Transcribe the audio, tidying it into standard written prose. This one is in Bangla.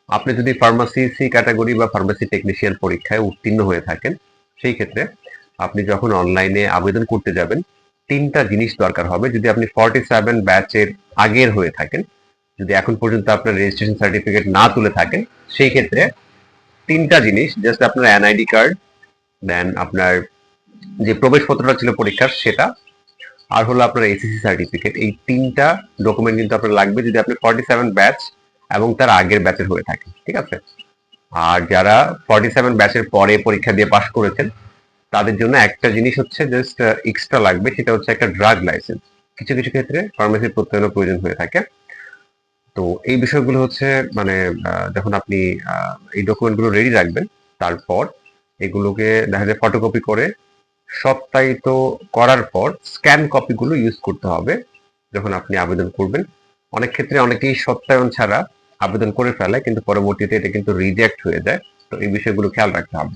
আপনি যদি ফার্মাসি সি ক্যাটাগরি বা ফার্মাসি টেকনিশিয়ান পরীক্ষায় উত্তীর্ণ হয়ে থাকেন, সেই ক্ষেত্রে আপনি যখন অনলাইনে আবেদন করতে যাবেন, তিনটা জিনিস দরকার হবে। যদি আপনি 47 ব্যাচের আগের হয়ে থাকেন, যদি এখন পর্যন্ত আপনার রেজিস্ট্রেশন সার্টিফিকেট না তুলে থাকেন, সেই ক্ষেত্রে তিনটা জিনিস, জাস্ট আপনার এনআইডি কার্ড, দেন আপনার যে প্রবেশপত্রটা ছিল পরীক্ষার সেটা, আর হলো আপনার এসএসসি সার্টিফিকেট। এই তিনটা ডকুমেন্ট কিন্তু আপনার লাগবে যদি আপনি 47 ব্যাচ এবং তার আগের ব্যাচের হয়ে থাকেন, ঠিক আছে? আর যারা 47 ব্যাচের পরে পরীক্ষা দিয়ে পাশ করেছেন, তাদের জন্য একটা জিনিস হচ্ছে জাস্ট এক্সট্রা লাগবে, সেটা হচ্ছে একটা ড্রাগ লাইসেন্স। কিছু কিছু ক্ষেত্রে ফার্মেসির প্রত্যয়নের প্রয়োজন হয়ে থাকে। তো এই বিষয়গুলো হচ্ছে মানে যখন আপনি এই ডকুমেন্টগুলো রেডি রাখবেন, তারপর এগুলোকে দেখা যায় ফটোকপি করে সত্যায়িত করার পর স্ক্যান কপিগুলো ইউজ করতে হবে যখন আপনি আবেদন করবেন। অনেক ক্ষেত্রে অনেকেই সত্যায়ন ছাড়া আবেদন করে ফেলে, কিন্তু পরবর্তীতে এটা কিন্তু রিজেক্ট হয়ে যায়। তো এই বিষয়গুলো খেয়াল রাখতে হবে।